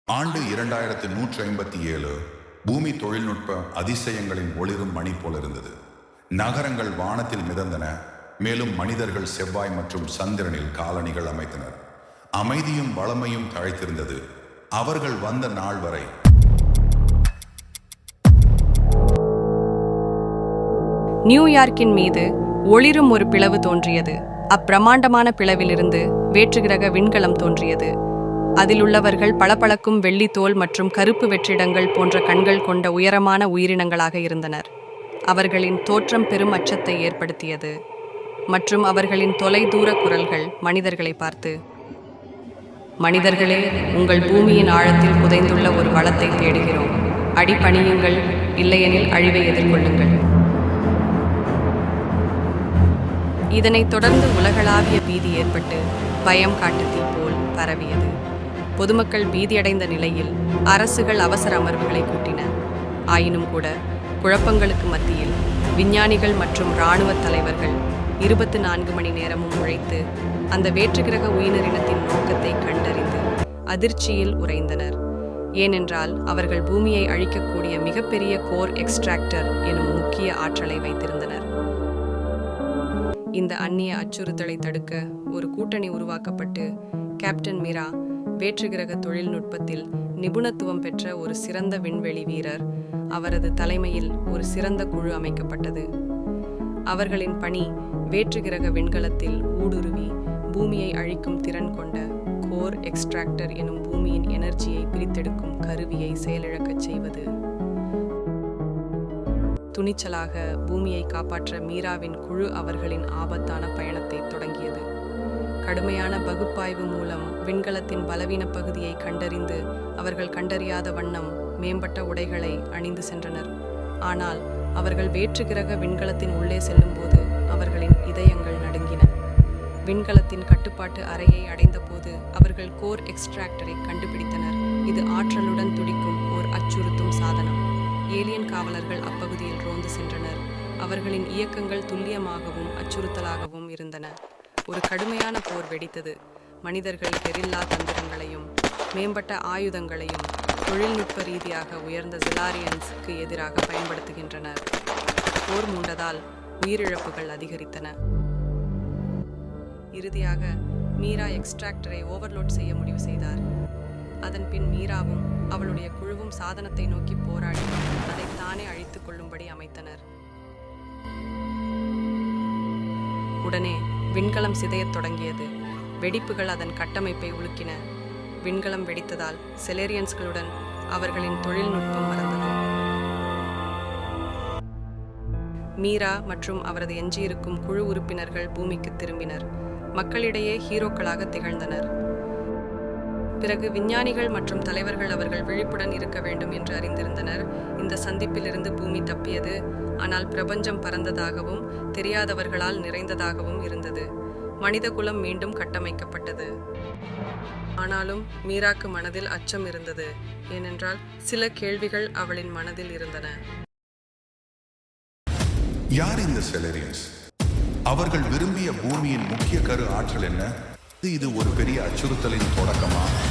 ஆண்டு 2157 பூமி தொழில்நுட்ப அதிசயங்களின் ஒளிரும் மணி போல இருந்தது. நகரங்கள் வானத்தில் மிதந்தன. மேலும் மனிதர்கள் செவ்வாய் மற்றும் சந்திரனில் காலனிகள் அமைத்தனர். அமைதியும் வளமையும் தழைத்திருந்தது அவர்கள் வந்த நாள் வரை. நியூயார்க்கின் மீது ஒளிரும் ஒரு பிளவு தோன்றியது. அப்பிரமாண்டமான பிளவிலிருந்து வேற்றுகிரக விண்கலம் தோன்றியது. அதில் உள்ளவர்கள் பளபளக்கும் வெள்ளி தோல் மற்றும் கருப்பு வெற்றிடங்கள் போன்ற கண்கள் கொண்ட உயரமான உயிரினங்களாக இருந்தனர். அவர்களின் தோற்றம் பெரும் அச்சத்தை ஏற்படுத்தியது மற்றும் அவர்களின் தொலைதூர குரல்கள் மனிதர்களை பார்த்து, "மனிதர்களே, உங்கள் பூமியின் ஆழத்தில் புதைந்துள்ள ஒரு வளத்தை தேடுகிறோம். அடிபணியுங்கள், இல்லையெனில் அழிவை எதிர்கொள்ளுங்கள்." இதனைத் தொடர்ந்து உலகளாவிய பீதி ஏற்பட்டு பயம் காட்டு தீ போல் பரவியது. பொதுமக்கள் பீதியடைந்த நிலையில் அரசுகள் அவசர அமர்வுகளை கூட்டின. ஆயினும் கூட குழப்பங்களுக்கு மத்தியில் விஞ்ஞானிகள் மற்றும் இராணுவ தலைவர்கள் 24 மணி நேரமும் உழைத்து அந்த வேற்றுகிரக உயிரினத்தின் நோக்கத்தை கண்டறிந்து அதிர்ச்சியில் உறைந்தனர். ஏனென்றால் அவர்கள் பூமியை அழிக்கக்கூடிய மிகப்பெரிய கோர் எக்ஸ்ட்ராக்டர் எனும் முக்கிய ஆற்றலை வைத்திருந்தனர். இந்த அந்நிய அச்சுறுத்தலை தடுக்க ஒரு கூட்டணி உருவாக்கப்பட்டு கேப்டன் மீரா, வேற்றுகிரக தொழில்நுட்பத்தில் நிபுணத்துவம் பெற்ற ஒரு சிறந்த விண்வெளி வீரர், அவரது தலைமையில் ஒரு சிறந்த குழு அமைக்கப்பட்டது. அவர்களின் பணி வேற்றுகிரக விண்கலத்தில் ஊடுருவி பூமியை அழிக்கும் திறன் கொண்ட கோர் எக்ஸ்ட்ராக்டர் எனும் பூமியின் எனர்ஜியை பிரித்தெடுக்கும் கருவியை செயலிழக்கச் செய்வது. துணிச்சலாக பூமியை காப்பாற்ற மீராவின் குழு அவர்களின் ஆபத்தான பயணத்தை தொடங்கியது. கடுமையான பகுப்பாய்வு மூலம் விண்கலத்தின் பலவீன பகுதியை கண்டறிந்து அவர்கள் கண்டறியாத வண்ணம் மேம்பட்ட உடைகளை அணிந்து சென்றனர். ஆனால் அவர்கள் வேற்றுகிரக விண்கலத்தின் உள்ளே செல்லும்போது அவர்களின் இதயங்கள் நடுங்கின. விண்கலத்தின் கட்டுப்பாட்டு அறையை அடைந்தபோது அவர்கள் கோர் எக்ஸ்ட்ராக்டரை கண்டுபிடித்தனர். இது ஆற்றலுடன் துடிக்கும் ஓர் அச்சுறுத்தும் சாதனம். ஏலியன் காவலர்கள் அப்பகுதியில் ரோந்து சென்றனர். அவர்களின் இயக்கங்கள் துல்லியமாகவும் அச்சுறுத்தலாகவும் இருந்தன. ஒரு கடுமையான போர் வெடித்தது. மனிதர்கள் கெரில்லா தந்திரங்களையும் மேம்பட்ட ஆயுதங்களையும் தொழில்நுட்ப ரீதியாக உயர்ந்த ஜெலாரியன்ஸுக்கு எதிராக பயன்படுத்துகின்றனர். போர் மூண்டதால் உயிரிழப்புகள் அதிகரித்தன. இறுதியாக மீரா எக்ஸ்ட்ராக்டரை ஓவர்லோட் செய்ய முடிவு செய்தார். அதன் பின் மீராவும் அவளுடைய குழுவும் சாதனத்தை நோக்கி போராடி அதை தானே அழித்துக் கொள்ளும்படி அமைத்தனர். உடனே விண்கலம் சிதையத் தொடங்கியது. வெடிப்புகள் அதன் கட்டமைப்பை உலுக்கின. விண்கலம் வெடித்ததால் செலேரியன்ஸ்களுடன் அவர்களின் தொழில்நுட்பம் மறந்தது. மீரா மற்றும் அவரது எஞ்சியிருக்கும் குழு உறுப்பினர்கள் பூமிக்கு திரும்பினர். மக்களிடையே ஹீரோக்களாக திகழ்ந்தனர். பிறகு விஞ்ஞானிகள் மற்றும் தலைவர்கள் அவர்கள் விழிப்புடன் இருக்க வேண்டும் என்று அறிந்திருந்தனர். இந்த சந்திப்பிலிருந்து பூமி தப்பியது. ஆனால் பிரபஞ்சம் பரந்ததாகவும் தெரியாதவர்களால் நிறைந்ததாகவும் இருந்தது. மனித குலம் மீண்டும் கட்டமைக்கப்பட்டது. ஆனாலும் மீராக்கு மனதில் அச்சம் இருந்தது. ஏனென்றால் சில கேள்விகள் அவளின் மனதில் இருந்தன. யார் இந்த செலேரியன்ஸ்? அவர்கள் விரும்பிய பூமியின் முக்கிய கரு ஆற்றல் என்ன? இது ஒரு பெரிய அச்சுறுத்தலின் தொடக்கமா?